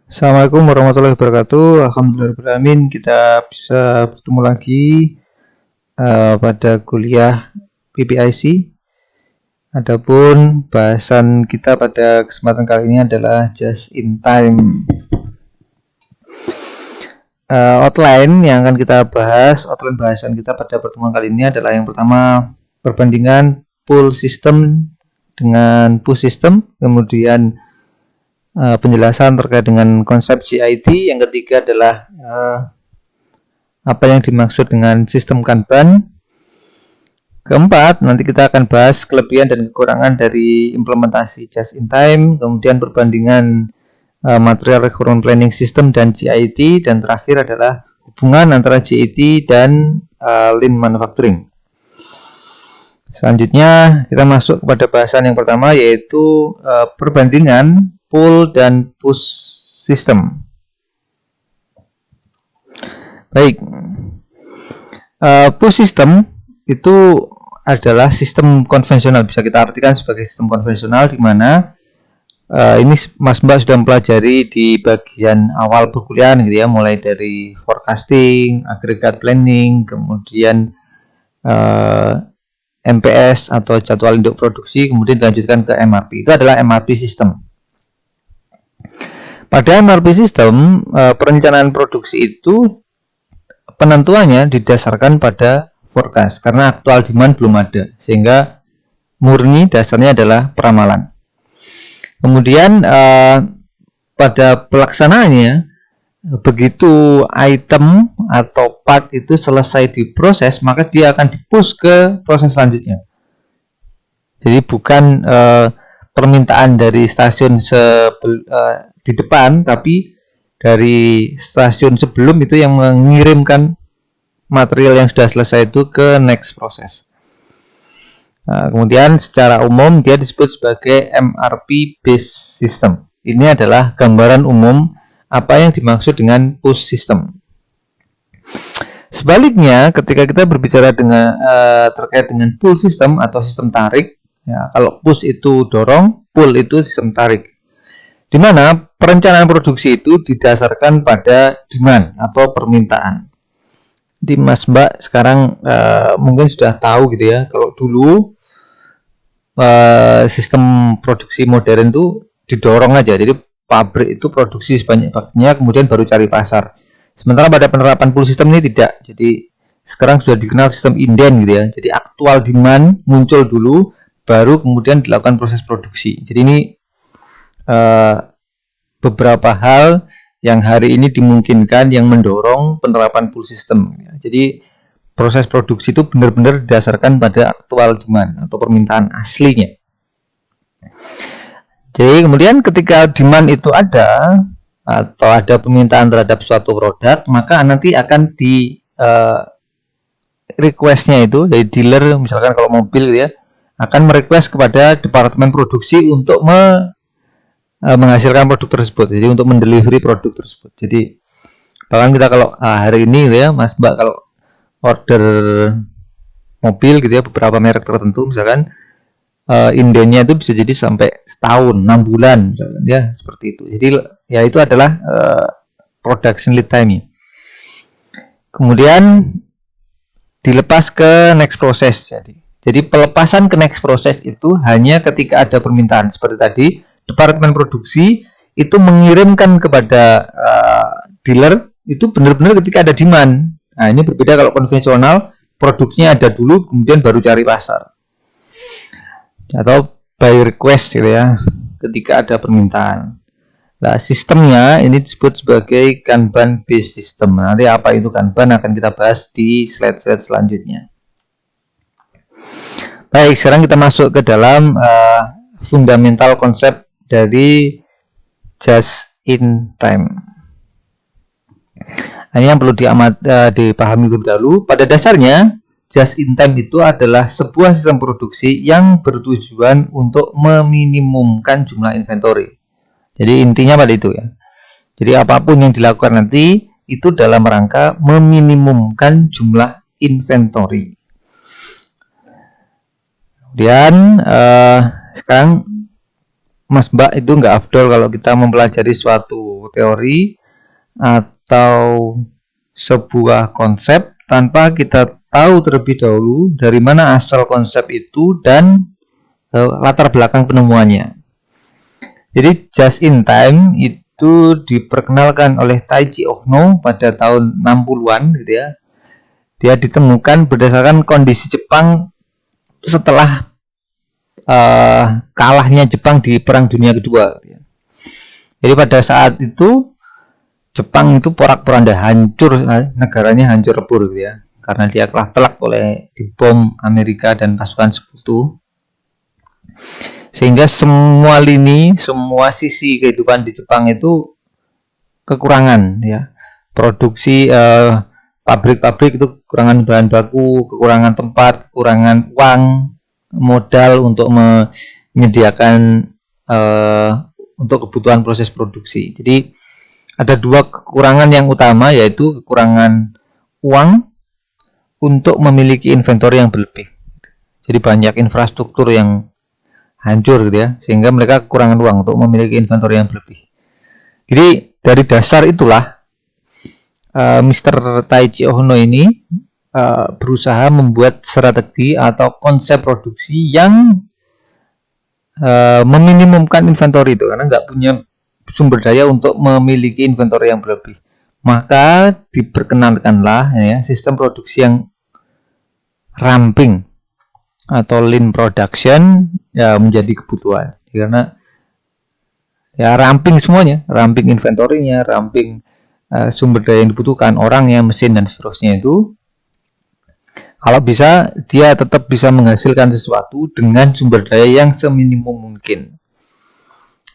Assalamualaikum warahmatullahi wabarakatuh. Alhamdulillahirrahmanirrahim. Kita bisa bertemu lagi pada kuliah PPIC. Adapun bahasan kita pada kesempatan kali ini adalah just in time. Outline yang akan kita bahas, outline bahasan kita pada pertemuan kali ini adalah yang pertama perbandingan pull system dengan push system, kemudian penjelasan terkait dengan konsep CIT. Yang ketiga adalah apa yang dimaksud dengan sistem Kanban. Keempat, nanti kita akan bahas kelebihan dan kekurangan dari implementasi just in time, kemudian perbandingan material requirement planning system dan CIT, dan terakhir adalah hubungan antara CIT dan lean manufacturing. Selanjutnya kita masuk kepada bahasan yang pertama, yaitu perbandingan pull dan push system. Baik, push system itu adalah sistem konvensional, bisa kita artikan sebagai sistem konvensional, di mana ini Mas Mbak sudah mempelajari di bagian awal perkuliahan gitu ya, mulai dari forecasting, aggregate planning, kemudian MPS atau jadwal induk produksi, kemudian dilanjutkan ke MRP. Itu adalah MRP system. Pada MRP system, perencanaan produksi itu penentuannya didasarkan pada forecast, karena aktual demand belum ada, sehingga murni dasarnya adalah peramalan. Kemudian pada pelaksanaannya, begitu item atau part itu selesai diproses, maka dia akan dipush ke proses selanjutnya. Jadi bukan permintaan dari stasiun di depan, tapi dari stasiun sebelum itu yang mengirimkan material yang sudah selesai itu ke next proses. Nah, kemudian secara umum dia disebut sebagai MRP based system. Ini adalah gambaran umum apa yang dimaksud dengan push system. Sebaliknya, ketika kita berbicara dengan terkait dengan pull system atau sistem tarik, ya, kalau push itu dorong, pull itu sistem tarik, di mana perencanaan produksi itu didasarkan pada demand atau permintaan. Di Mas Mbak sekarang mungkin sudah tahu gitu ya, kalau dulu sistem produksi modern itu didorong aja, jadi pabrik itu produksi sebanyak-banyaknya, kemudian baru cari pasar. Sementara pada penerapan pull system ini tidak. Jadi sekarang sudah dikenal sistem inden gitu ya. Jadi aktual demand muncul dulu, baru kemudian dilakukan proses produksi. Jadi ini beberapa hal yang hari ini dimungkinkan yang mendorong penerapan pull system. Jadi proses produksi itu benar-benar didasarkan pada aktual demand atau permintaan aslinya. Jadi kemudian ketika demand itu ada atau ada permintaan terhadap suatu produk, maka nanti akan di requestnya itu dari dealer, misalkan kalau mobil ya, akan merequest kepada departemen produksi untuk menghasilkan produk tersebut, jadi untuk mendelivery produk tersebut. Jadi bahkan kita kalau hari ini ya Mas Mbak, kalau order mobil gitu ya, beberapa merek tertentu misalkan indennya itu bisa jadi sampai setahun, 6 bulan misalkan, ya seperti itu. Jadi ya itu adalah production lead time. Kemudian dilepas ke next process. Jadi pelepasan ke next process itu hanya ketika ada permintaan. Seperti tadi, departemen produksi itu mengirimkan kepada dealer itu benar-benar ketika ada demand. Nah, ini berbeda kalau konvensional, produksinya ada dulu, kemudian baru cari pasar. Atau by request gitu ya, ketika ada permintaan. Nah, sistemnya ini disebut sebagai Kanban based system. Nanti apa itu Kanban akan kita bahas di slide-slide selanjutnya. Baik, sekarang kita masuk ke dalam fundamental konsep dari just in time. Ini yang perlu dipahami terlebih dahulu. Pada dasarnya, just in time itu adalah sebuah sistem produksi yang bertujuan untuk meminimumkan jumlah inventory. Jadi intinya pada itu ya. Jadi apapun yang dilakukan nanti itu dalam rangka meminimumkan jumlah inventory. Kemudian sekarang Mas Mbak, itu nggak afdol kalau kita mempelajari suatu teori atau sebuah konsep tanpa kita tahu terlebih dahulu dari mana asal konsep itu dan latar belakang penemuannya. Jadi just in time itu diperkenalkan oleh Taichi Ohno pada tahun 60-an gitu ya. Dia ditemukan berdasarkan kondisi Jepang setelah kalahnya Jepang di Perang Dunia Kedua. Jadi pada saat itu Jepang itu porak-poranda, hancur, negaranya hancur lebur gitu ya, karena dia kalah telak oleh dibom Amerika dan pasukan sekutu. Sehingga semua lini, semua sisi kehidupan di Jepang itu kekurangan ya. Produksi pabrik-pabrik itu kekurangan bahan baku, kekurangan tempat, kekurangan uang, modal untuk menyediakan untuk kebutuhan proses produksi. Jadi ada dua kekurangan yang utama, yaitu kekurangan uang untuk memiliki inventory yang berlebih. Jadi banyak infrastruktur yang hancur gitu ya, sehingga mereka kekurangan uang untuk memiliki inventory yang berlebih. Jadi dari dasar itulah Mr. Taichi Ohno ini berusaha membuat strategi atau konsep produksi yang meminimumkan inventory itu, karena nggak punya sumber daya untuk memiliki inventory yang berlebih. Maka diperkenalkanlah ya sistem produksi yang ramping atau lean production ya menjadi kebutuhan, karena ya ramping semuanya, ramping inventory-nya, ramping sumber daya yang dibutuhkan, orangnya, mesin dan seterusnya. Itu kalau bisa dia tetap bisa menghasilkan sesuatu dengan sumber daya yang seminimum mungkin.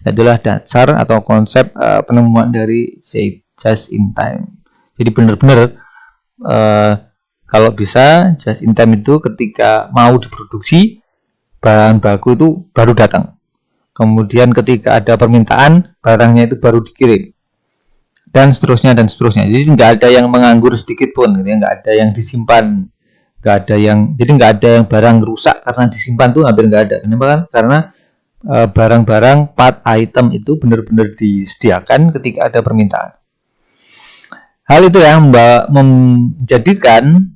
Adalah dasar atau konsep penemuan dari just in time. Jadi benar-benar kalau bisa just in time itu ketika mau diproduksi bahan baku itu baru datang. Kemudian ketika ada permintaan barangnya itu baru dikirim. Dan seterusnya dan seterusnya. Jadi nggak ada yang menganggur sedikit pun, gitu ya. Nggak ada yang disimpan, nggak ada yang, jadi nggak ada yang barang rusak karena disimpan tuh hampir nggak ada. Kenapa kan? Karena barang-barang part item itu benar-benar disediakan ketika ada permintaan. Hal itu yang menjadikan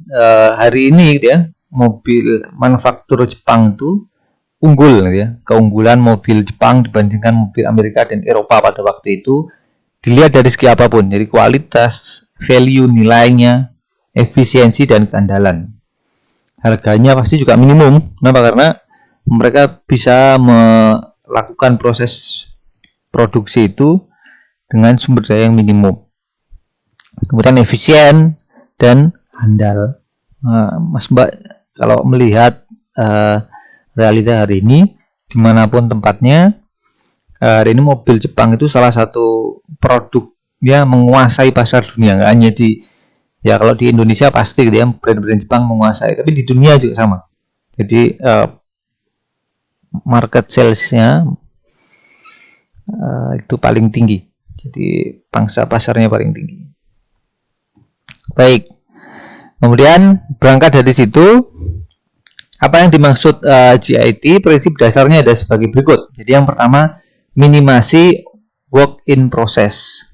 hari ini gitu ya, mobil manufaktur Jepang itu unggul gitu ya. Keunggulan mobil Jepang dibandingkan mobil Amerika dan Eropa pada waktu itu dilihat dari segi apapun, jadi kualitas, value, nilainya, efisiensi dan keandalan. Harganya pasti juga minimum. Kenapa? Karena mereka bisa melakukan proses produksi itu dengan sumber daya yang minimum. Kemudian efisien dan handal. Mas Mbak, kalau melihat realita hari ini, dimanapun tempatnya, hari ini mobil Jepang itu salah satu produk yang menguasai pasar dunia. Nggak hanya di, ya kalau di Indonesia pasti gitu ya, brand-brand Jepang menguasai, tapi di dunia juga sama. Jadi market sales-nya itu paling tinggi. Jadi pangsa pasarnya paling tinggi. Baik. Kemudian berangkat dari situ, apa yang dimaksud GIT? Prinsip dasarnya ada sebagai berikut. Jadi yang pertama, minimasi work in process.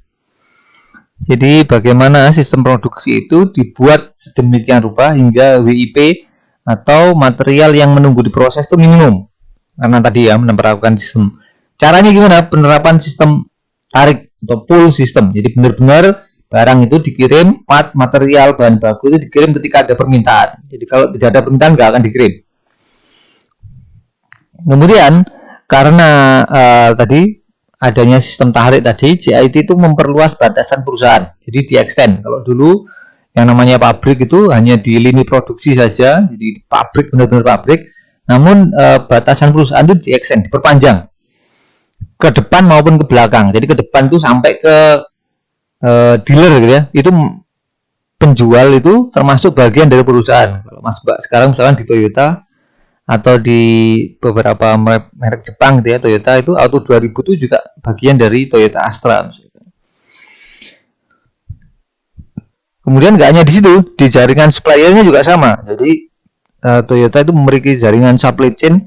Jadi bagaimana sistem produksi itu dibuat sedemikian rupa hingga WIP atau material yang menunggu diproses itu minimum. Karena tadi ya menerapkan sistem. Caranya gimana? Penerapan sistem tarik atau pull system. Jadi benar-benar barang itu dikirim, part, material, bahan baku itu dikirim ketika ada permintaan. Jadi kalau tidak ada permintaan nggak akan dikirim. Kemudian karena tadi adanya sistem tarik tadi, GIT itu memperluas batasan perusahaan. Jadi di extend. Kalau dulu yang namanya pabrik itu hanya di lini produksi saja, jadi pabrik benar-benar pabrik. Namun batasan perusahaan itu di extend, diperpanjang ke depan maupun ke belakang. Jadi ke depan itu sampai ke dealer gitu ya. Itu penjual itu termasuk bagian dari perusahaan. Kalau Mas Mbak sekarang misalkan di Toyota atau di beberapa merek Jepang gitu ya, Toyota itu Auto 2000 itu juga bagian dari Toyota Astra misalkan. Kemudian nggak hanya di situ, di jaringan suppliernya juga sama. Jadi Toyota itu memiliki jaringan supply chain,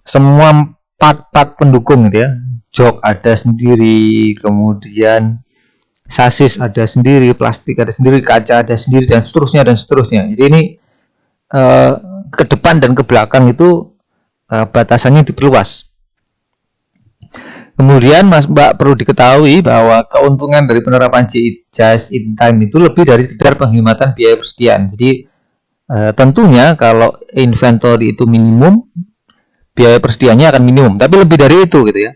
semua part-part pendukung gitu ya. Jok ada sendiri, kemudian sasis ada sendiri, plastik ada sendiri, kaca ada sendiri, dan seterusnya dan seterusnya. Jadi ini ke depan dan ke belakang itu batasannya diperluas. Kemudian Mas Mbak perlu diketahui bahwa keuntungan dari penerapan just in time itu lebih dari sekedar penghematan biaya persediaan. Jadi tentunya kalau inventory itu minimum, biaya persediaannya akan minimum. Tapi lebih dari itu gitu ya.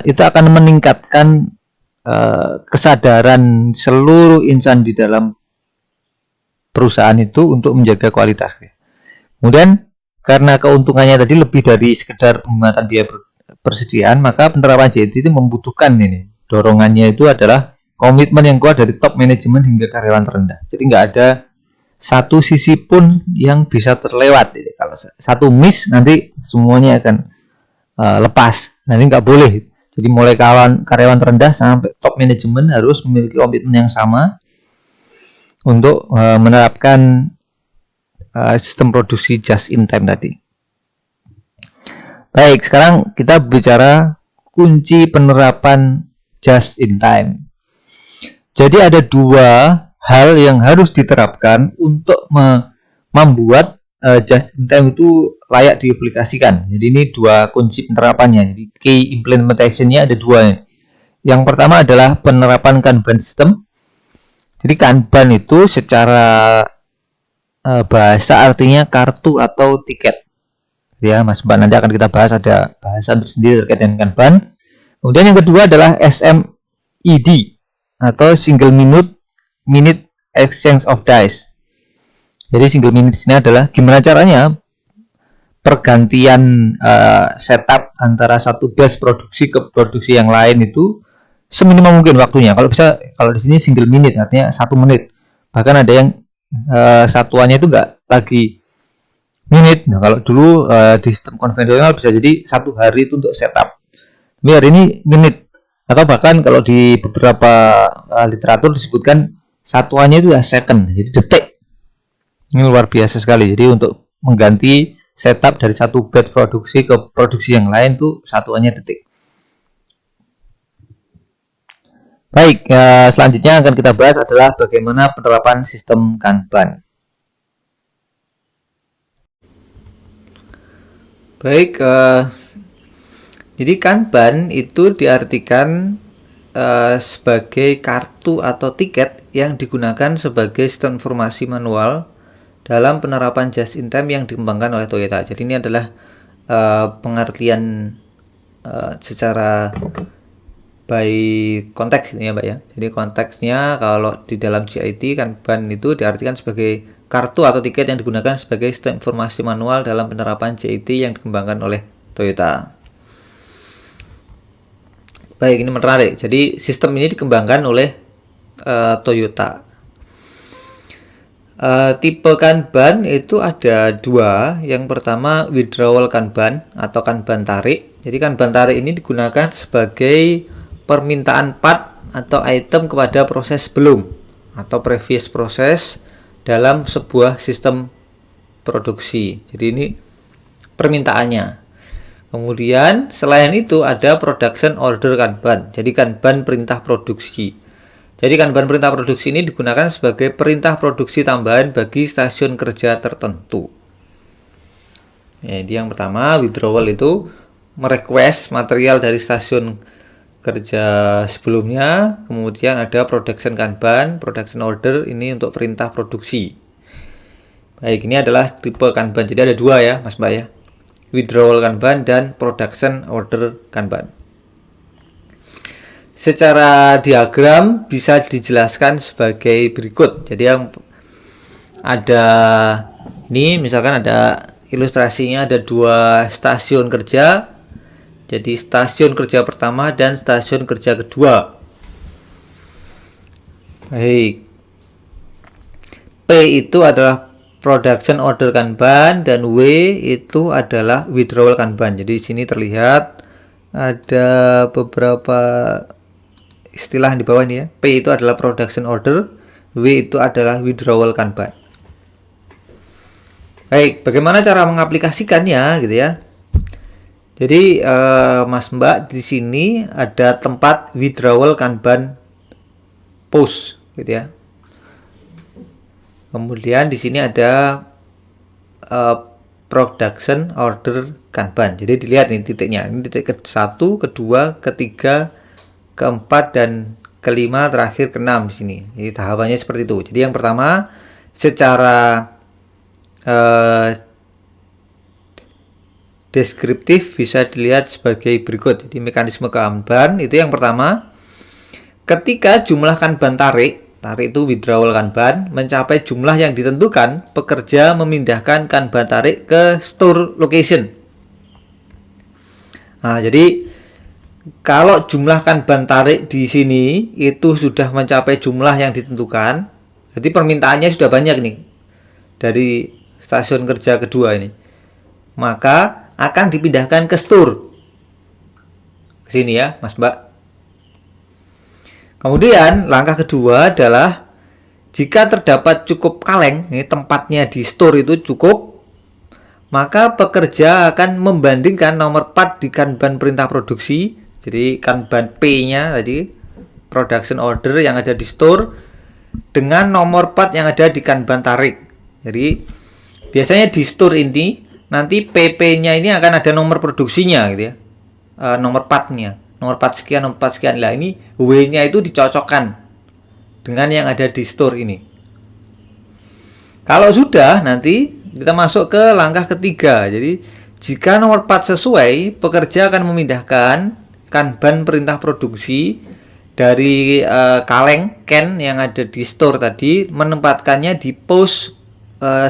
Itu akan meningkatkan kesadaran seluruh insan di dalam perusahaan itu untuk menjaga kualitas. Kemudian karena keuntungannya tadi lebih dari sekedar penghematan biaya persediaan, maka penerapan JIT itu membutuhkan ini. Dorongannya itu adalah komitmen yang kuat dari top manajemen hingga karyawan terendah. Jadi nggak ada satu sisi pun yang bisa terlewat. Kalau satu miss, nanti semuanya akan lepas. Nah, ini nggak boleh. Jadi mulai karyawan terendah sampai top manajemen harus memiliki komitmen yang sama untuk menerapkan sistem produksi just in time tadi. Baik, sekarang kita bicara kunci penerapan just in time. Jadi ada dua hal yang harus diterapkan untuk membuat just in time itu layak diaplikasikan. Jadi ini dua kunci penerapannya. Jadi key implementation-nya ada dua. Yang pertama adalah penerapan Kanban system. Jadi Kanban itu secara bahasa artinya kartu atau tiket. Ya, Mas Mbak, nanti akan kita bahas, ada bahasan tersendiri terkait dengan Kanban. Kemudian yang kedua adalah SMED atau single minute exchange of dice. Jadi single minute ini adalah gimana caranya pergantian setup antara satu batch produksi ke produksi yang lain itu seminimal mungkin waktunya. Kalau bisa, kalau di sini single minute artinya 1 menit. Bahkan ada yang satuannya itu enggak lagi menit. Nah, kalau dulu di sistem konvensional bisa jadi 1 hari itu untuk setup. Tapi hari ini menit. Atau bahkan kalau di beberapa literatur disebutkan satuannya itu ya second, jadi detik. Ini luar biasa sekali. Jadi untuk mengganti setup dari satu batch produksi ke produksi yang lain itu satuannya detik. Baik, selanjutnya akan kita bahas adalah bagaimana penerapan sistem Kanban. Baik, jadi Kanban itu diartikan sebagai kartu atau tiket yang digunakan sebagai sistem informasi manual dalam penerapan just in time yang dikembangkan oleh Toyota. Jadi ini adalah pengertian secara by konteks ini ya Mbak ya. Jadi konteksnya kalau di dalam JIT Kanban itu diartikan sebagai kartu atau tiket yang digunakan sebagai sistem informasi manual dalam penerapan JIT yang dikembangkan oleh Toyota. Baik, ini menarik. Jadi sistem ini dikembangkan oleh Toyota. Tipe Kanban itu ada dua. Yang pertama withdrawal Kanban atau Kanban tarik. Jadi Kanban tarik ini digunakan sebagai permintaan part atau item kepada proses sebelum atau previous proses dalam sebuah sistem produksi. Jadi ini permintaannya. Kemudian selain itu ada production order Kanban. Jadi Kanban perintah produksi. Jadi Kanban perintah produksi ini digunakan sebagai perintah produksi tambahan bagi stasiun kerja tertentu. Jadi yang pertama withdrawal itu merequest material dari stasiun kerja sebelumnya. Kemudian ada production Kanban, production order ini untuk perintah produksi. Baik, ini adalah tipe Kanban. Jadi ada dua ya Mas Mbak ya, withdrawal Kanban dan production order Kanban. Secara diagram bisa dijelaskan sebagai berikut. Jadi yang ada ini misalkan ada ilustrasinya, ada dua stasiun kerja. Jadi stasiun kerja pertama dan stasiun kerja kedua. Baik. P itu adalah production order Kanban dan W itu adalah withdrawal Kanban. Jadi di sini terlihat ada beberapa istilah di bawah ini ya. P itu adalah production order, W itu adalah withdrawal Kanban. Baik, bagaimana cara mengaplikasikannya gitu ya? Jadi Mas Mbak, di sini ada tempat withdrawal Kanban post gitu ya. Kemudian di sini ada production order Kanban. Jadi dilihat nih titiknya. Ini titik ke-1, kedua, ketiga, keempat, dan kelima, terakhir ke-6 di sini. Jadi tahapannya seperti itu. Jadi yang pertama secara deskriptif bisa dilihat sebagai berikut. Jadi mekanisme Kanban itu yang pertama, ketika jumlah Kanban tarik itu withdrawal Kanban mencapai jumlah yang ditentukan, pekerja memindahkan Kanban tarik ke store location. Nah, jadi kalau jumlah Kanban tarik di sini itu sudah mencapai jumlah yang ditentukan, jadi permintaannya sudah banyak nih dari stasiun kerja kedua ini, maka akan dipindahkan ke store. Ke sini ya, Mas Mbak. Kemudian langkah kedua adalah jika terdapat cukup kaleng, ini tempatnya di store itu cukup, maka pekerja akan membandingkan nomor part di Kanban perintah produksi, jadi Kanban P-nya tadi, production order yang ada di store, dengan nomor part yang ada di Kanban tarik. Jadi biasanya di store ini nanti PP-nya ini akan ada nomor produksinya gitu ya, nomor part-nya. Nomor part sekian, nomor part sekian. Lah ini W-nya itu dicocokkan dengan yang ada di store ini. Kalau sudah, nanti kita masuk ke langkah ketiga. Jadi jika nomor part sesuai, pekerja akan memindahkan Kanban perintah produksi dari kaleng can yang ada di store tadi, menempatkannya di post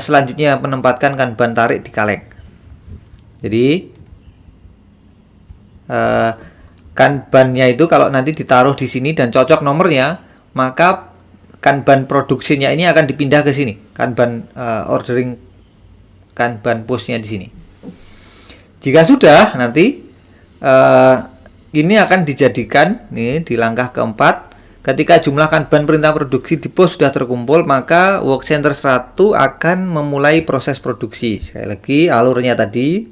selanjutnya, menempatkan Kanban tarik di kaleng. Jadi Kanbannya itu kalau nanti ditaruh di sini dan cocok nomornya, maka Kanban produksinya ini akan dipindah ke sini. Kanban ordering, Kanban postnya di sini. Jika sudah, nanti ini akan dijadikan nih di langkah keempat. Ketika jumlah Kanban perintah produksi di post sudah terkumpul, maka work center 1 akan memulai proses produksi. Sekali lagi alurnya tadi,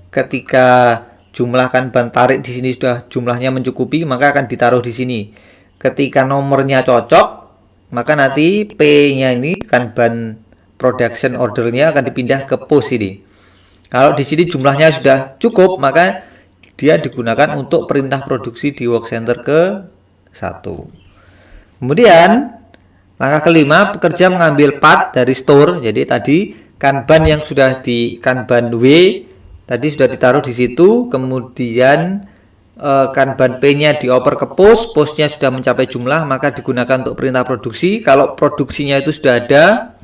ketika jumlah Kanban tarik di sini sudah jumlahnya mencukupi, maka akan ditaruh di sini. Ketika nomornya cocok, maka nanti P-nya ini Kanban production ordernya akan dipindah ke post ini. Kalau di sini jumlahnya sudah cukup, maka dia digunakan untuk perintah produksi di work center ke-1. Kemudian langkah kelima, pekerja mengambil part dari store. Jadi tadi Kanban yang sudah di Kanban W tadi sudah ditaruh di situ, kemudian Kanban P-nya dioper ke post, postnya sudah mencapai jumlah, maka digunakan untuk perintah produksi. Kalau produksinya itu sudah ada,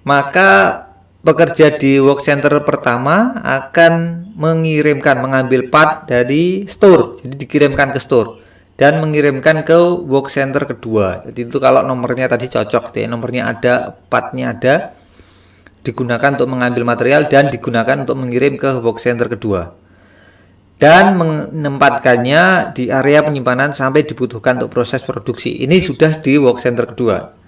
maka pekerja di work center pertama akan mengambil part dari store, jadi dikirimkan ke store dan mengirimkan ke work center kedua. Jadi itu kalau nomornya tadi cocok, ya, nomornya ada, partnya ada, digunakan untuk mengambil material dan digunakan untuk mengirim ke work center kedua dan menempatkannya di area penyimpanan sampai dibutuhkan untuk proses produksi. Ini sudah di work center kedua.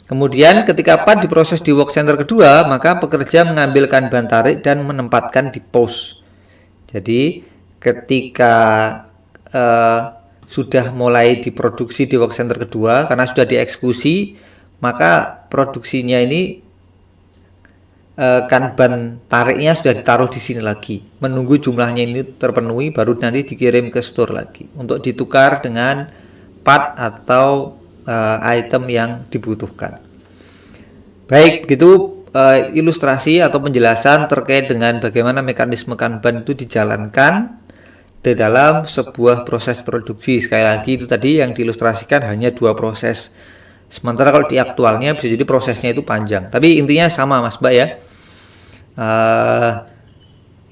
Kemudian ketika part diproses di work center kedua, maka pekerja mengambil Kanban tarik dan menempatkan di post. Jadi ketika sudah mulai diproduksi di work center kedua, karena sudah dieksekusi, maka produksinya ini Kanban tariknya sudah ditaruh di sini lagi, menunggu jumlahnya ini terpenuhi, baru nanti dikirim ke store lagi untuk ditukar dengan part atau item yang dibutuhkan. Baik, begitu ilustrasi atau penjelasan terkait dengan bagaimana mekanisme Kanban itu dijalankan di dalam sebuah proses produksi. Sekali lagi, itu tadi yang diilustrasikan hanya 2 proses. Sementara kalau di aktualnya bisa jadi prosesnya itu panjang. Tapi intinya sama Mas Mbak ya.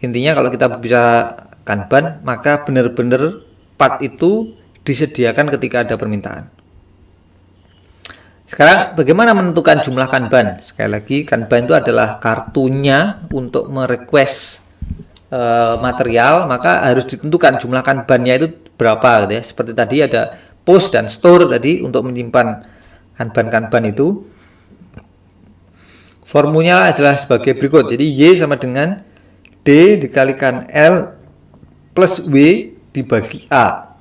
Intinya kalau kita bisa Kanban, maka benar-benar part itu disediakan ketika ada permintaan. Sekarang bagaimana menentukan jumlah Kanban? Sekali lagi, Kanban itu adalah kartunya untuk merequest material, maka harus ditentukan jumlah Kanbannya itu berapa gitu ya. Seperti tadi ada post dan store tadi untuk menyimpan Kanban-Kanban itu. Formulanya adalah sebagai berikut. Jadi Y sama dengan D dikalikan L plus W dibagi A.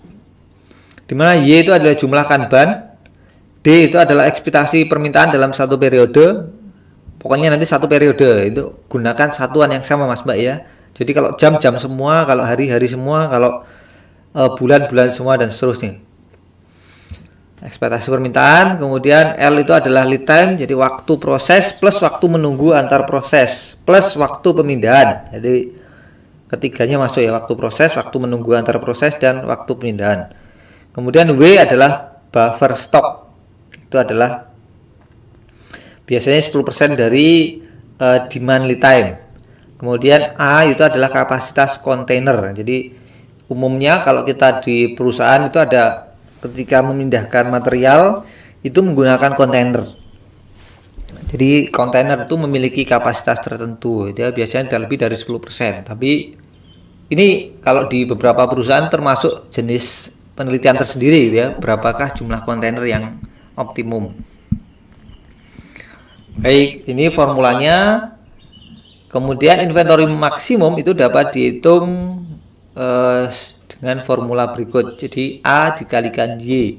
Dimana Y itu adalah jumlah kanban, D itu adalah ekspektasi permintaan dalam satu periode. Pokoknya nanti satu periode itu gunakan satuan yang sama Mas Mbak ya. Jadi kalau jam-jam semua, kalau hari-hari semua, kalau bulan-bulan semua dan seterusnya. Ekspektasi permintaan, kemudian L itu adalah lead time, jadi waktu proses plus waktu menunggu antar proses plus waktu pemindahan. Jadi ketiganya masuk ya, waktu proses, waktu menunggu antar proses, dan waktu pemindahan. Kemudian W adalah buffer stock. Itu adalah biasanya 10% dari demand lead time. Kemudian A itu adalah kapasitas kontainer. Jadi umumnya kalau kita di perusahaan itu ada ketika memindahkan material itu menggunakan kontainer. Jadi kontainer itu memiliki kapasitas tertentu. Dia biasanya tidak lebih dari 10%. Tapi ini kalau di beberapa perusahaan termasuk jenis penelitian tersendiri ya, berapakah jumlah kontainer yang optimum. Baik, ini formulanya. Kemudian inventory maksimum itu dapat dihitung dengan formula berikut. Jadi A dikalikan Y.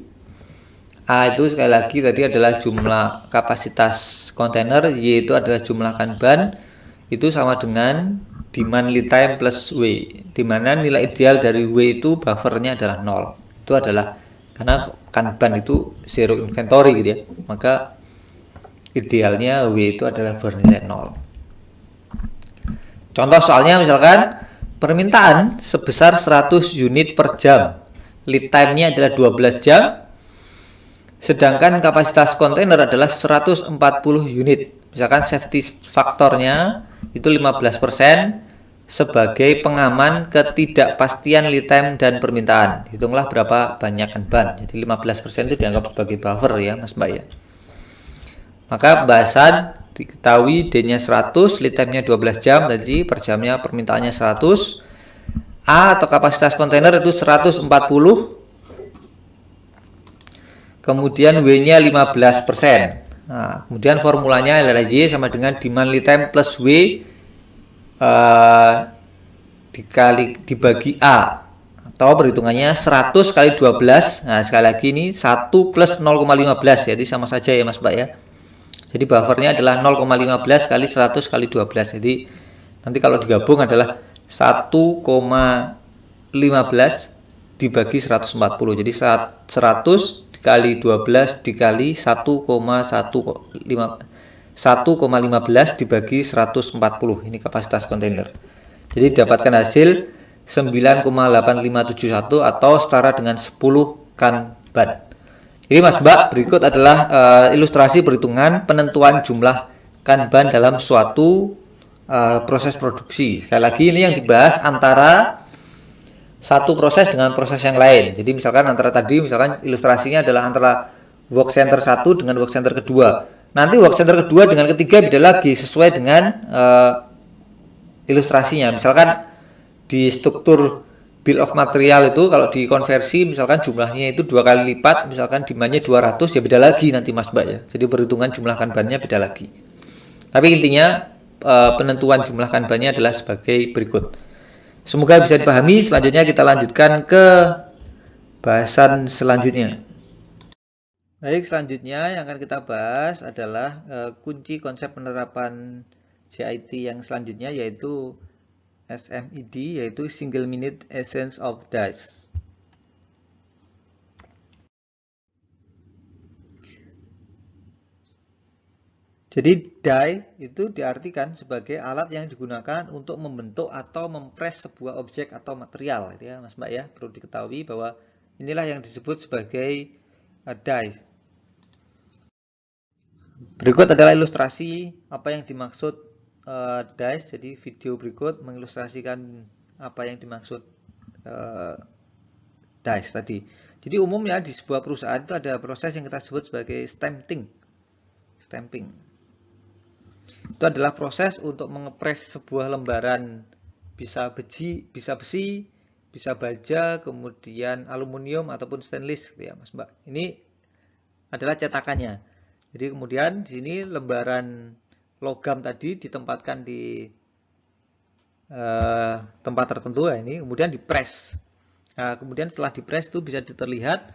A itu sekali lagi tadi adalah jumlah kapasitas kontainer, Y itu adalah jumlah kanban, itu sama dengan demand lead time plus W, di mana nilai ideal dari W itu buffernya adalah 0. Itu adalah karena kanban itu zero inventory gitu ya, maka idealnya W itu adalah bernilai 0. Contoh soalnya misalkan permintaan sebesar 100 unit per jam, lead time-nya adalah 12 jam, sedangkan kapasitas kontainer adalah 140 unit. Misalkan safety faktornya itu 15% sebagai pengaman ketidakpastian lead time dan permintaan. Hitunglah berapa banyak kanban. Jadi 15% itu dianggap sebagai buffer ya Mas Mbak ya. Maka pembahasan diketahui D-nya 100, lead time-nya 12 jam, tadi per jamnya permintaannya 100. A atau kapasitas kontainer itu 140. Kemudian W-nya 15%. Nah, kemudian formulanya adalah Y sama dengan demand lead time plus W dibagi A. Atau perhitungannya 100 kali 12. Nah, sekali lagi ini 1 plus 0,15. Jadi sama saja ya Mas Mbak ya. Jadi buffernya adalah 0,15 kali 100 kali 12. Jadi nanti kalau digabung adalah 1,15 dibagi 140. Jadi 100 dikali 12 dikali 1,15 dibagi 140. Ini kapasitas kontainer. Jadi dapatkan hasil 9,8571 atau setara dengan 10 kanban. Jadi Mas Mbak, berikut adalah ilustrasi perhitungan penentuan jumlah kanban dalam suatu proses produksi. Sekali lagi ini yang dibahas antara satu proses dengan proses yang lain. Jadi misalkan antara tadi, misalkan ilustrasinya adalah antara work center 1 dengan work center kedua. Nanti work center kedua dengan ketiga beda lagi sesuai dengan ilustrasinya. Misalkan di struktur bill of material itu kalau dikonversi misalkan jumlahnya itu 2 kali lipat, misalkan demandnya 200 ya beda lagi nanti Mas Mbak ya. Jadi perhitungan jumlah kanbannya beda lagi. Tapi intinya penentuan jumlah kanbannya adalah sebagai berikut. Semoga bisa dipahami. Selanjutnya kita lanjutkan ke bahasan selanjutnya. Baik, selanjutnya yang akan kita bahas adalah kunci konsep penerapan JIT yang selanjutnya yaitu SMED, yaitu Single Minute Essence of Dies. Jadi die itu diartikan sebagai alat yang digunakan untuk membentuk atau mempres sebuah objek atau material, ya Mas Mbak ya. Perlu diketahui bahwa inilah yang disebut sebagai die. Berikut adalah ilustrasi apa yang dimaksud dies. Jadi video berikut mengilustrasikan apa yang dimaksud dies tadi. Jadi umumnya di sebuah perusahaan itu ada proses yang kita sebut sebagai stamping. Itu adalah proses untuk mengepres sebuah lembaran, bisa besi, bisa baja, kemudian aluminium ataupun stainless gitu ya Mas Mbak. Ini adalah cetakannya. Jadi kemudian di sini lembaran logam tadi ditempatkan di tempat tertentu ya ini, kemudian dipres. Nah, kemudian setelah dipres itu bisa terlihat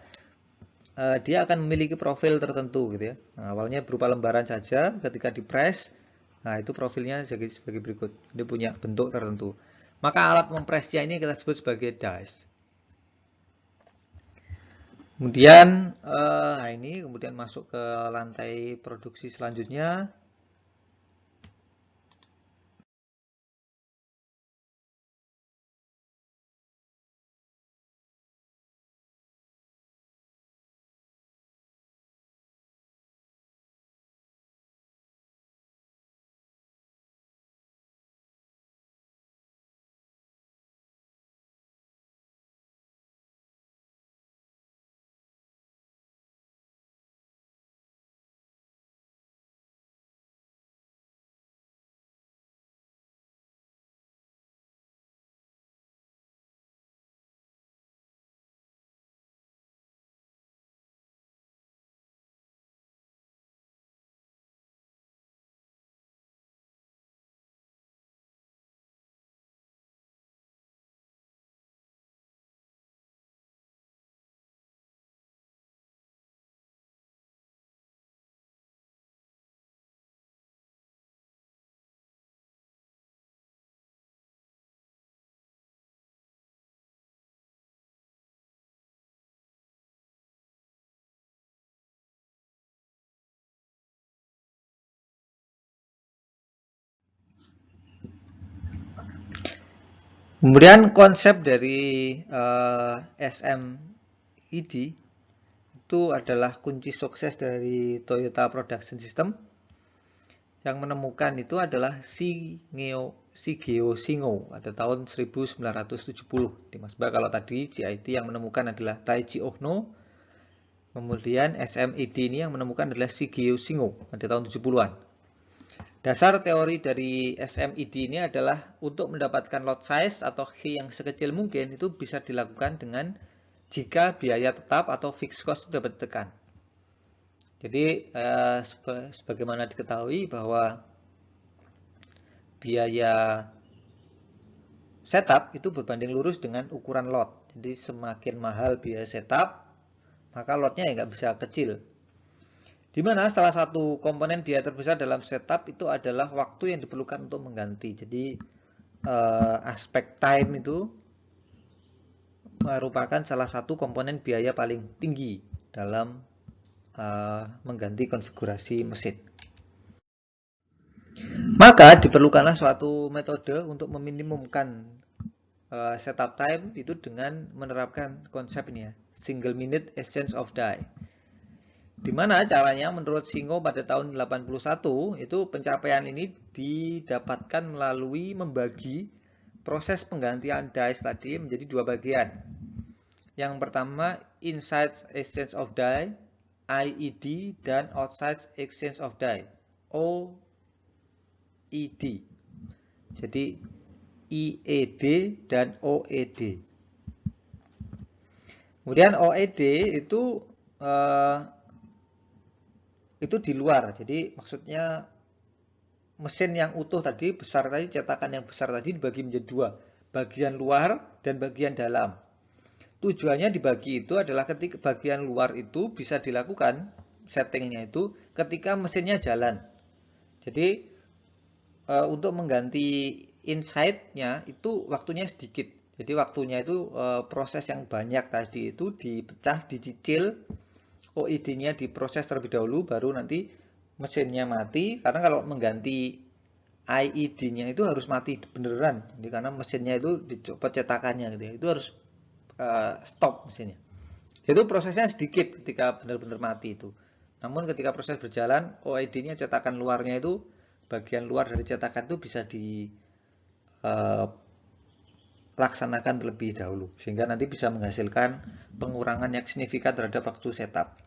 dia akan memiliki profil tertentu gitu ya. Nah, awalnya berupa lembaran saja, ketika dipres, nah itu profilnya sebagai berikut. Dia punya bentuk tertentu. Maka alat mempresnya ini kita sebut sebagai dies. Kemudian nah ini kemudian masuk ke lantai produksi selanjutnya. Kemudian konsep dari SMED itu adalah kunci sukses dari Toyota Production System. Yang menemukan itu adalah Shigeo Shingo pada tahun 1970. Mas kalau tadi GIT yang menemukan adalah Taichi Ohno, kemudian SMED ini yang menemukan adalah Shigeo Shingo pada tahun 70-an. Dasar teori dari SMED ini adalah untuk mendapatkan lot size atau key yang sekecil mungkin itu bisa dilakukan dengan jika biaya tetap atau fixed cost dapat ditekan. Jadi sebagaimana diketahui bahwa biaya setup itu berbanding lurus dengan ukuran lot. Jadi semakin mahal biaya setup, maka lotnya ya nggak bisa kecil. Di mana salah satu komponen biaya terbesar dalam setup itu adalah waktu yang diperlukan untuk mengganti. Jadi aspek time itu merupakan salah satu komponen biaya paling tinggi dalam mengganti konfigurasi mesin. Maka diperlukanlah suatu metode untuk meminimumkan setup time itu dengan menerapkan konsep ini ya, single minute exchange of die. Dimana caranya menurut Shingo pada tahun 81 itu pencapaian ini didapatkan melalui membagi proses penggantian dies tadi menjadi dua bagian. Yang pertama inside exchange of die IED dan outside exchange of die OED. Jadi IED dan OED. Kemudian OED itu di luar. Jadi maksudnya mesin yang utuh tadi besar tadi, cetakan yang besar tadi dibagi menjadi dua, bagian luar dan bagian dalam. Tujuannya dibagi itu adalah ketika bagian luar itu bisa dilakukan settingnya itu ketika mesinnya jalan. Jadi untuk mengganti inside-nya itu waktunya sedikit. Jadi waktunya itu proses yang banyak tadi itu dipecah, dicicil, OID-nya diproses terlebih dahulu, baru nanti mesinnya mati. Karena kalau mengganti IED-nya itu harus mati beneran. Jadi karena mesinnya itu dicopot cetakannya gitu ya. Itu harus stop mesinnya. Itu prosesnya sedikit ketika benar-benar mati itu. Namun ketika proses berjalan, OID-nya cetakan luarnya itu bagian luar dari cetakan itu bisa dilaksanakan terlebih dahulu sehingga nanti bisa menghasilkan pengurangan yang signifikan terhadap waktu setup.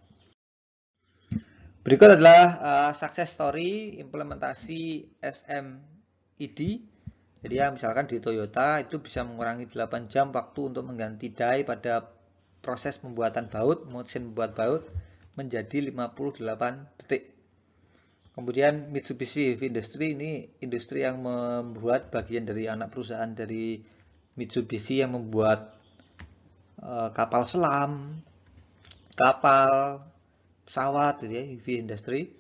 Berikut adalah success story implementasi SMED. Jadi ya misalkan di Toyota itu bisa mengurangi 8 jam waktu untuk mengganti die pada proses pembuatan baut, mesin membuat baut menjadi 58 detik. Kemudian Mitsubishi Heavy Industry ini industri yang membuat bagian dari anak perusahaan dari Mitsubishi yang membuat kapal selam, kapal, pesawat, gitu ya, heavy industry.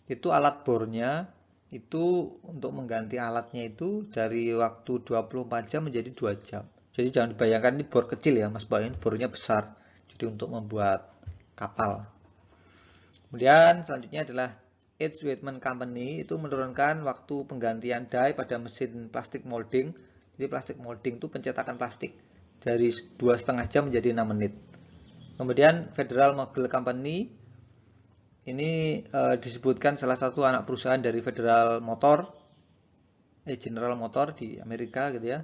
Itu alat bornya itu untuk mengganti alatnya itu dari waktu 24 jam menjadi 2 jam. Jadi jangan dibayangkan ini bor kecil ya, Mas Boy, bornya besar. Jadi untuk membuat kapal. Kemudian selanjutnya adalah H. Weidman Company itu menurunkan waktu penggantian die pada mesin plastik molding. Jadi plastik molding itu pencetakan plastik dari 2,5 jam menjadi 6 menit. Kemudian Federal Mogul Company ini disebutkan salah satu anak perusahaan dari General Motor di Amerika gitu ya.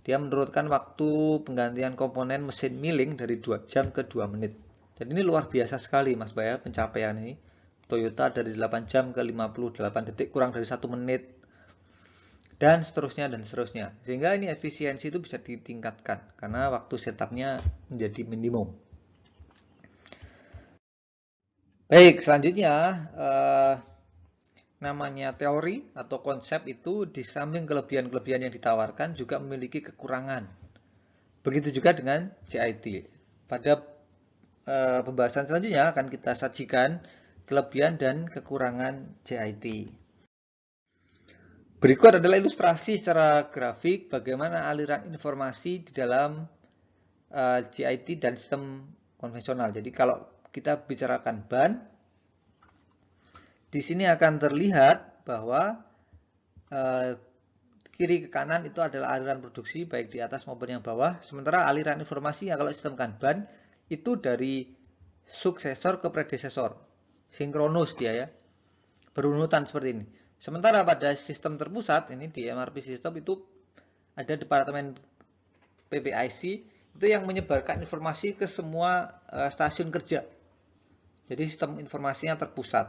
Dia menurunkan waktu penggantian komponen mesin milling dari 2 jam ke 2 menit. Jadi ini luar biasa sekali Mas Baya pencapaian ini. Toyota dari 8 jam ke 58 detik, kurang dari 1 menit. Dan seterusnya dan seterusnya. Sehingga ini efisiensi itu bisa ditingkatkan karena waktu setupnya menjadi minimum. Baik, selanjutnya namanya teori atau konsep itu di samping kelebihan-kelebihan yang ditawarkan juga memiliki kekurangan. Begitu juga dengan JIT. Pada pembahasan selanjutnya akan kita sajikan kelebihan dan kekurangan JIT. Berikut adalah ilustrasi secara grafik bagaimana aliran informasi di dalam JIT dan sistem konvensional. Jadi kalau kita bicarakan ban, di sini akan terlihat bahwa kiri ke kanan itu adalah aliran produksi baik di atas maupun yang bawah. Sementara aliran informasi kalau sistem Kanban itu dari suksesor ke predesesor. Sinkronus dia ya. Berurutan seperti ini. Sementara pada sistem terpusat, ini di MRP sistem itu ada departemen PPIC itu yang menyebarkan informasi ke semua stasiun kerja. Jadi sistem informasinya terpusat.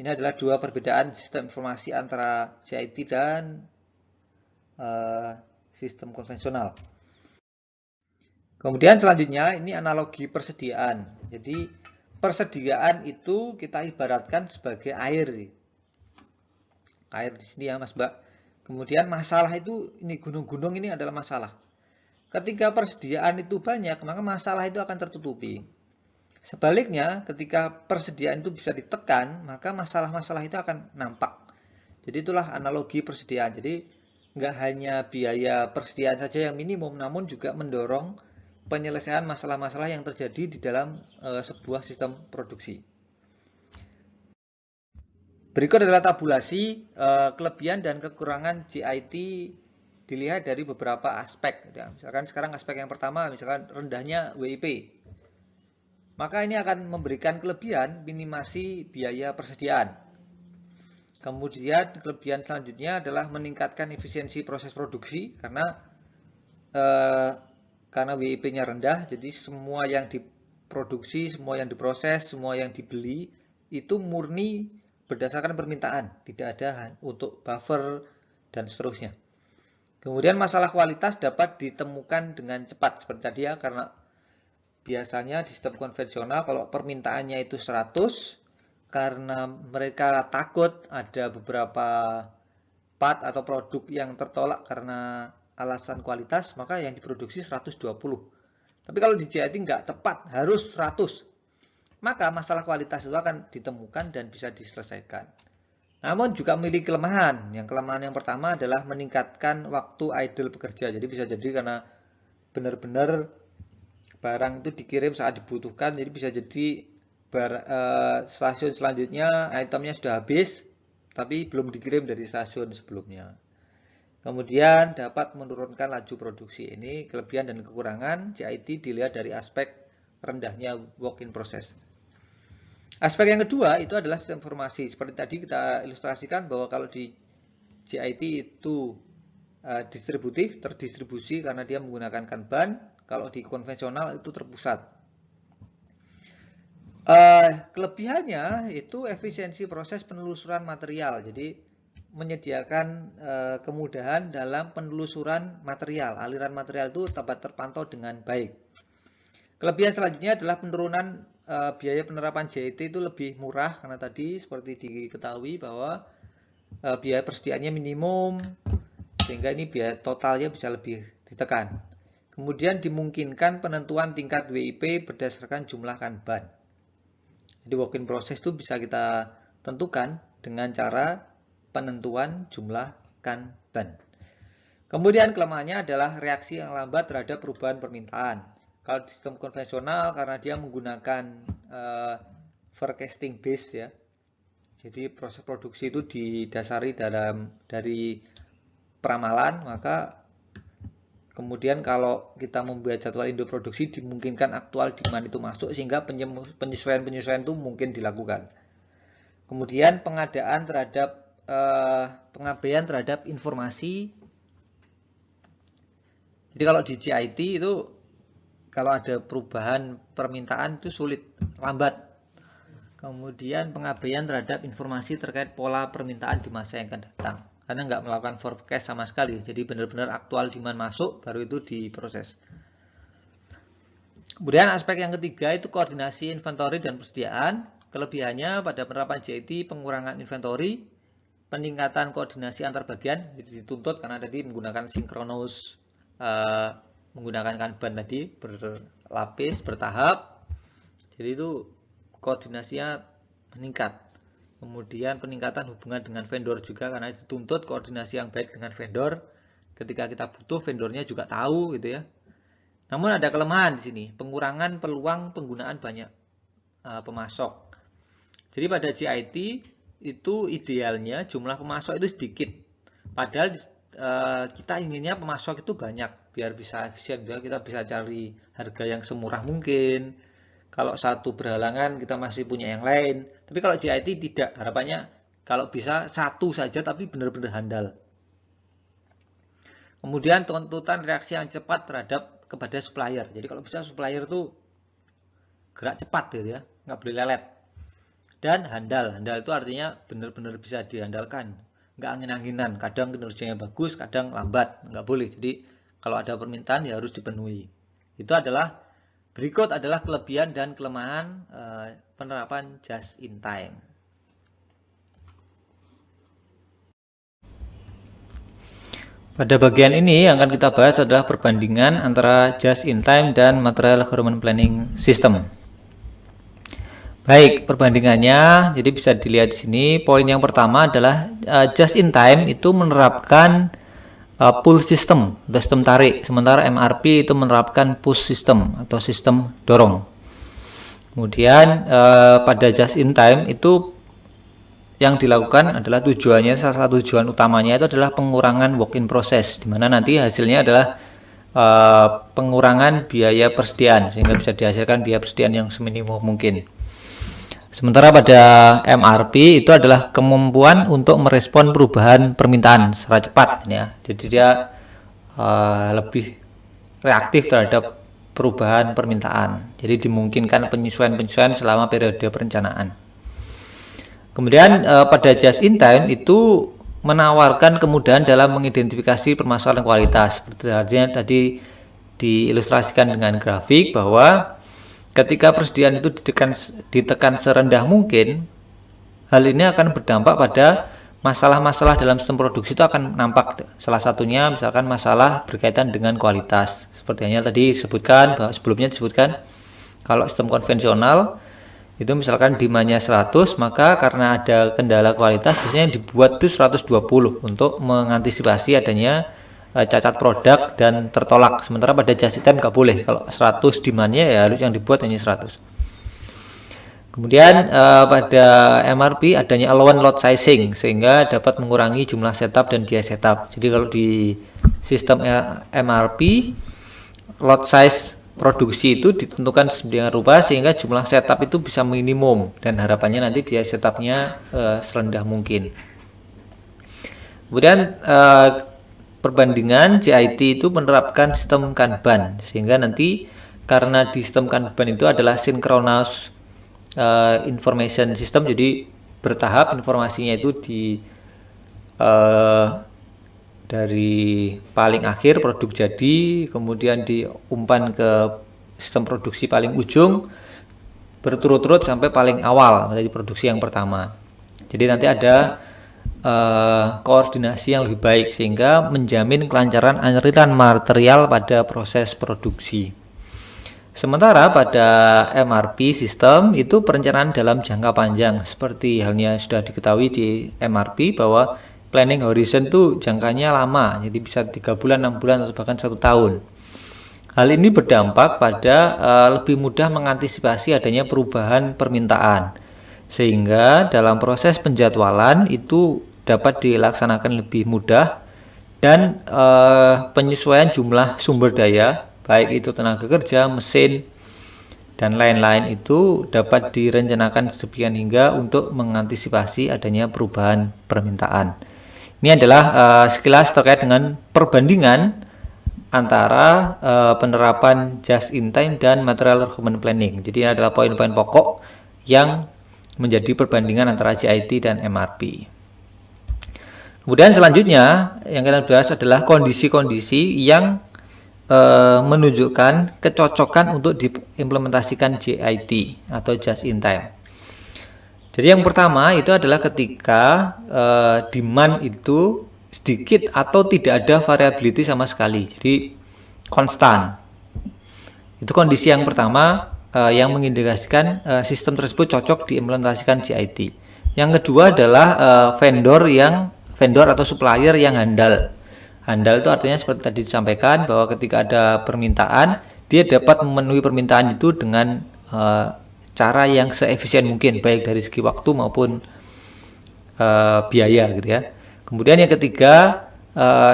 Ini adalah dua perbedaan sistem informasi antara JIT dan sistem konvensional. Kemudian selanjutnya ini analogi persediaan. Jadi persediaan itu kita ibaratkan sebagai air. Air di sini ya Mas Mbak. Kemudian masalah itu ini gunung-gunung ini adalah masalah. Ketika persediaan itu banyak, maka masalah itu akan tertutupi. Sebaliknya, ketika persediaan itu bisa ditekan, maka masalah-masalah itu akan nampak. Jadi itulah analogi persediaan. Jadi nggak hanya biaya persediaan saja yang minimum, namun juga mendorong penyelesaian masalah-masalah yang terjadi di dalam sebuah sistem produksi. Berikut adalah tabulasi kelebihan dan kekurangan JIT dilihat dari beberapa aspek. Ya, misalkan sekarang aspek yang pertama, misalkan rendahnya WIP. Maka ini akan memberikan kelebihan minimasi biaya persediaan. Kemudian kelebihan selanjutnya adalah meningkatkan efisiensi proses produksi karena WIP-nya rendah, jadi semua yang diproduksi, semua yang diproses, semua yang dibeli itu murni berdasarkan permintaan, tidak ada untuk buffer dan seterusnya. Kemudian masalah kualitas dapat ditemukan dengan cepat seperti tadi ya, karena biasanya di sistem konvensional kalau permintaannya itu 100, karena mereka takut ada beberapa part atau produk yang tertolak karena alasan kualitas, maka yang diproduksi 120. Tapi kalau di JIT nggak tepat, harus 100. Maka masalah kualitas itu akan ditemukan dan bisa diselesaikan. Namun juga memiliki kelemahan. Yang kelemahan yang pertama adalah meningkatkan waktu idle bekerja. Jadi bisa jadi karena benar-benar barang itu dikirim saat dibutuhkan, jadi bisa jadi stasiun selanjutnya itemnya sudah habis, tapi belum dikirim dari stasiun sebelumnya. Kemudian dapat menurunkan laju produksi. Ini kelebihan dan kekurangan JIT dilihat dari aspek rendahnya work in process. Aspek yang kedua itu adalah sistem informasi. Seperti tadi kita ilustrasikan bahwa kalau di JIT itu distributif, terdistribusi karena dia menggunakan Kanban. Kalau di konvensional itu terpusat. Kelebihannya itu efisiensi proses penelusuran material. Jadi menyediakan kemudahan dalam penelusuran material. Aliran material itu dapat terpantau dengan baik. Kelebihan selanjutnya adalah penurunan biaya penerapan JIT itu lebih murah karena tadi seperti diketahui bahwa biaya persediaannya minimum sehingga ini biaya totalnya bisa lebih ditekan. Kemudian dimungkinkan penentuan tingkat WIP berdasarkan jumlah kanban. Jadi work in process itu bisa kita tentukan dengan cara penentuan jumlah kanban. Kemudian kelemahannya adalah reaksi yang lambat terhadap perubahan permintaan. Kalau di sistem konvensional karena dia menggunakan forecasting base ya. Jadi proses produksi itu didasari dari peramalan, maka kemudian kalau kita membuat jadwal Indo produksi dimungkinkan aktual demand itu masuk sehingga penyesuaian-penyesuaian itu mungkin dilakukan. Kemudian pengabaian terhadap informasi. Jadi kalau di JIT itu kalau ada perubahan permintaan itu sulit, lambat. Kemudian pengabaian terhadap informasi terkait pola permintaan di masa yang akan datang. Karena nggak melakukan forecast sama sekali. Jadi benar-benar aktual demand masuk, baru itu diproses. Kemudian aspek yang ketiga itu koordinasi inventory dan persediaan. Kelebihannya pada penerapan JIT pengurangan inventory, peningkatan koordinasi antar bagian, jadi dituntut karena tadi menggunakan sinkronus, menggunakan kanban tadi berlapis, bertahap. Jadi itu koordinasinya meningkat. Kemudian peningkatan hubungan dengan vendor juga karena dituntut koordinasi yang baik dengan vendor. Ketika kita butuh, vendornya juga tahu gitu ya. Namun ada kelemahan di sini, pengurangan peluang penggunaan banyak pemasok. Jadi pada JIT itu idealnya jumlah pemasok itu sedikit. Padahal kita inginnya pemasok itu banyak biar bisa efisien, biar kita bisa cari harga yang semurah mungkin. Kalau satu berhalangan kita masih punya yang lain. Tapi kalau JIT tidak, harapannya kalau bisa satu saja tapi benar-benar handal. Kemudian tuntutan reaksi yang cepat kepada supplier. Jadi kalau bisa supplier itu gerak cepat gitu ya, nggak boleh lelet. Dan handal itu artinya benar-benar bisa diandalkan. Nggak angin-anginan, kadang kinerjanya bagus, kadang lambat, nggak boleh. Jadi kalau ada permintaan ya harus dipenuhi. Berikut adalah kelebihan dan kelemahan penerapan just in time. Pada bagian ini yang akan kita bahas adalah perbandingan antara just in time dan material requirement planning system. Baik, perbandingannya jadi bisa dilihat di sini. Poin yang pertama adalah just in time itu menerapkan pull system atau sistem tarik, sementara MRP itu menerapkan push system atau sistem dorong. Kemudian pada just in time itu yang dilakukan adalah salah satu tujuan utamanya itu adalah pengurangan work in process, di mana nanti hasilnya adalah pengurangan biaya persediaan sehingga bisa dihasilkan biaya persediaan yang seminimum mungkin. Sementara pada MRP itu adalah kemampuan untuk merespon perubahan permintaan secara cepat ya. Jadi dia lebih reaktif terhadap perubahan permintaan. Jadi dimungkinkan penyesuaian-penyesuaian selama periode perencanaan. Kemudian pada just in time itu menawarkan kemudahan dalam mengidentifikasi permasalahan kualitas. Seperti tadi diilustrasikan dengan grafik bahwa ketika persediaan itu ditekan serendah mungkin, hal ini akan berdampak pada masalah-masalah dalam sistem produksi itu akan nampak. Salah satunya misalkan masalah berkaitan dengan kualitas. Seperti yang tadi sebelumnya disebutkan, kalau sistem konvensional itu misalkan demand-nya 100, maka karena ada kendala kualitas biasanya dibuat itu 120 untuk mengantisipasi adanya cacat produk dan tertolak. Sementara pada just in time nggak boleh, kalau 100 demand-nya ya harus yang dibuat hanya 100. Kemudian pada MRP adanya allowance lot sizing sehingga dapat mengurangi jumlah setup dan biaya setup. Jadi kalau di sistem MRP lot size produksi itu ditentukan sedemikian rupa sehingga jumlah setup itu bisa minimum dan harapannya nanti biaya setupnya serendah mungkin. Kemudian perbandingan JIT itu menerapkan sistem Kanban sehingga nanti karena di sistem Kanban itu adalah synchronous information system, jadi bertahap informasinya itu dari paling akhir produk jadi kemudian diumpan ke sistem produksi paling ujung berturut-turut sampai paling awal menjadi produksi yang pertama. Jadi nanti ada koordinasi yang lebih baik sehingga menjamin kelancaran aliran material pada proses produksi. Sementara pada MRP sistem itu perencanaan dalam jangka panjang, seperti halnya sudah diketahui di MRP bahwa planning horizon itu jangkanya lama, jadi bisa 3 bulan, 6 bulan atau bahkan 1 tahun. Hal ini berdampak pada lebih mudah mengantisipasi adanya perubahan permintaan, sehingga dalam proses penjadwalan itu dapat dilaksanakan lebih mudah, dan penyesuaian jumlah sumber daya baik itu tenaga kerja, mesin, dan lain-lain itu dapat direncanakan sedemikian hingga untuk mengantisipasi adanya perubahan permintaan. Ini adalah sekilas terkait dengan perbandingan antara penerapan just in time dan material requirement planning. Jadi ini adalah poin-poin pokok yang menjadi perbandingan antara JIT dan MRP. Kemudian selanjutnya yang kita bahas adalah kondisi-kondisi yang menunjukkan kecocokan untuk diimplementasikan JIT atau just in time. Jadi yang pertama itu adalah ketika demand itu sedikit atau tidak ada variability sama sekali, jadi konstan. Itu kondisi yang pertama yang mengindikasikan sistem tersebut cocok diimplementasikan JIT. Yang kedua adalah vendor atau supplier yang handal. Handal itu artinya seperti tadi disampaikan bahwa ketika ada permintaan, dia dapat memenuhi permintaan itu dengan cara yang seefisien mungkin, baik dari segi waktu maupun biaya gitu ya. Kemudian yang ketiga,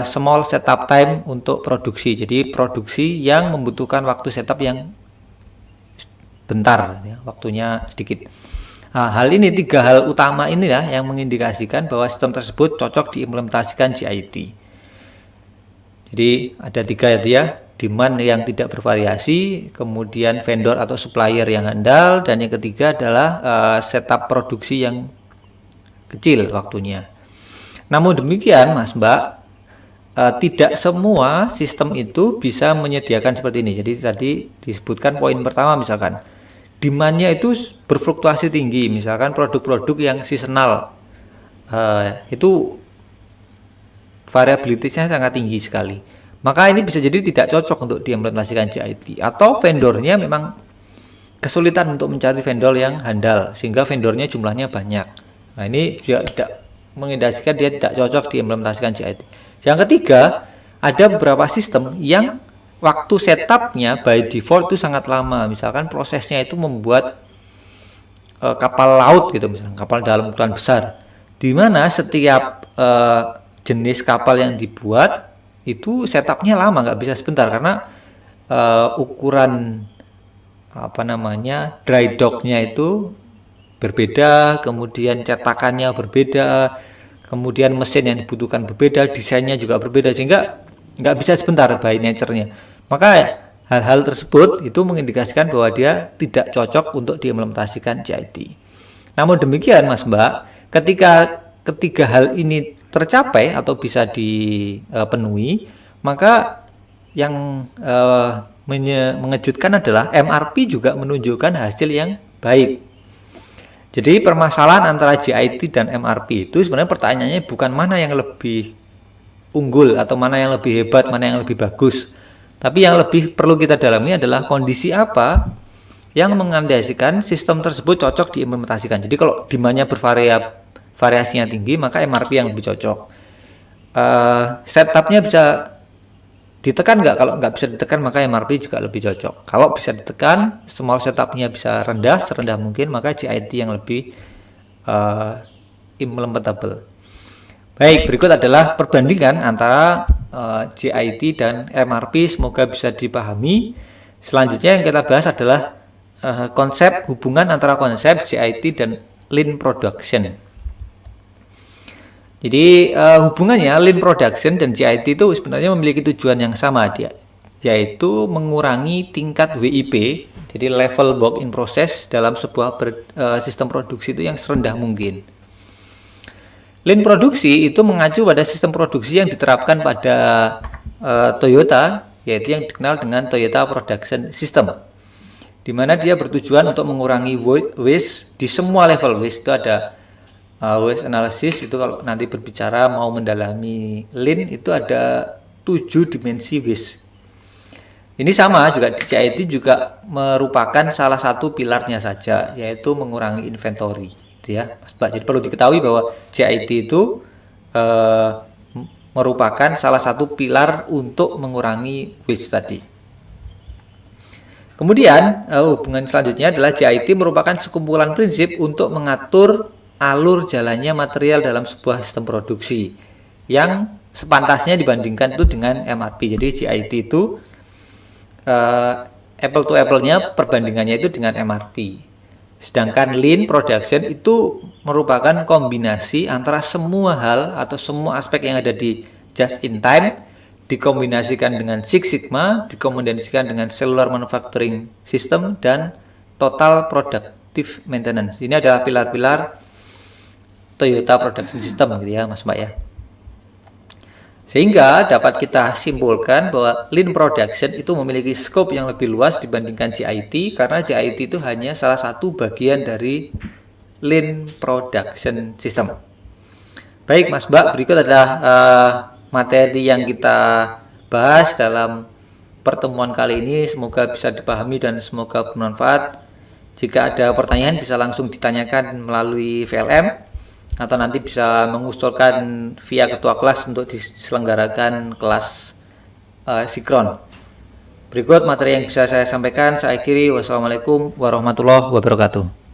small setup time untuk produksi. Jadi produksi yang membutuhkan waktu setup yang bentar, ya, waktunya sedikit. Nah, hal ini, 3 hal utama ini ya yang mengindikasikan bahwa sistem tersebut cocok diimplementasikan JIT. Jadi ada 3 ya, demand yang tidak bervariasi, kemudian vendor atau supplier yang handal, dan yang ketiga adalah setup produksi yang kecil waktunya. Namun demikian Mas Mbak, tidak semua sistem itu bisa menyediakan seperti ini. Jadi tadi disebutkan poin pertama, misalkan demand-nya itu berfluktuasi tinggi, misalkan produk-produk yang seasonal, itu variabilitasnya sangat tinggi sekali. Maka ini bisa jadi tidak cocok untuk diimplementasikan JIT, atau vendornya memang kesulitan untuk mencari vendor yang handal sehingga vendornya jumlahnya banyak. Nah, ini juga tidak mengindikasikan dia tidak cocok diimplementasikan JIT. Yang ketiga, ada beberapa sistem yang waktu setupnya by default itu sangat lama. Misalkan prosesnya itu membuat kapal laut gitu, misalkan kapal dalam ukuran besar, di mana setiap jenis kapal yang dibuat itu setupnya lama, nggak bisa sebentar, karena ukuran dry docknya itu berbeda, kemudian cetakannya berbeda, kemudian mesin yang dibutuhkan berbeda, desainnya juga berbeda, sehingga nggak bisa sebentar by nature-nya. Maka hal-hal tersebut itu mengindikasikan bahwa dia tidak cocok untuk diimplementasikan JIT. Namun demikian Mas Mbak, ketika ketiga hal ini tercapai atau bisa dipenuhi, maka yang mengejutkan adalah MRP juga menunjukkan hasil yang baik. Jadi permasalahan antara JIT dan MRP itu sebenarnya pertanyaannya bukan mana yang lebih unggul atau mana yang lebih hebat, mana yang lebih bagus. Tapi yang lebih perlu kita dalami adalah kondisi apa yang mengandalkan sistem tersebut cocok diimplementasikan. Jadi kalau demand-nya variasinya tinggi, maka MRP yang lebih cocok. Setupnya bisa ditekan nggak? Kalau nggak bisa ditekan, maka MRP juga lebih cocok. Kalau bisa ditekan, small setupnya bisa rendah, serendah mungkin, maka JIT yang lebih implementable. Baik, berikut adalah perbandingan antara JIT dan MRP, semoga bisa dipahami. Selanjutnya yang kita bahas adalah konsep hubungan antara konsep JIT dan Lean Production. Jadi hubungannya Lean Production dan JIT itu sebenarnya memiliki tujuan yang sama, yaitu mengurangi tingkat WIP, jadi level work in process dalam sebuah sistem produksi itu yang serendah mungkin. Lean produksi itu mengacu pada sistem produksi yang diterapkan pada Toyota, yaitu yang dikenal dengan Toyota Production System. di mana dia bertujuan untuk mengurangi waste di semua level. Waste itu ada waste analysis, itu kalau nanti berbicara mau mendalami Lean itu ada 7 dimensi waste. Ini sama juga di CIT juga merupakan salah satu pilarnya saja, yaitu mengurangi inventory, gitu ya, Mas Mbak. Jadi perlu diketahui bahwa CIT itu merupakan salah satu pilar untuk mengurangi waste tadi. Kemudian hubungan selanjutnya adalah CIT merupakan sekumpulan prinsip untuk mengatur alur jalannya material dalam sebuah sistem produksi yang sepantasnya dibandingkan itu dengan MRP. Jadi CIT itu apple to apple-nya perbandingannya itu dengan MRP. Sedangkan Lean Production itu merupakan kombinasi antara semua hal atau semua aspek yang ada di just in time dikombinasikan dengan Six Sigma, dikombinasikan dengan Cellular Manufacturing System, dan Total Productive Maintenance. Ini adalah pilar-pilar Toyota Production System, gitu ya, Mas Mbak ya. Sehingga dapat kita simpulkan bahwa Lean Production itu memiliki scope yang lebih luas dibandingkan CIT, karena CIT itu hanya salah satu bagian dari Lean Production System. Baik, Mas Mbak, berikut adalah materi yang kita bahas dalam pertemuan kali ini. Semoga bisa dipahami dan semoga bermanfaat. Jika ada pertanyaan bisa langsung ditanyakan melalui VLM atau nanti bisa mengusulkan via ketua kelas untuk diselenggarakan kelas sinkron. Berikut materi yang bisa saya sampaikan. Saya akhiri. Wassalamualaikum warahmatullahi wabarakatuh.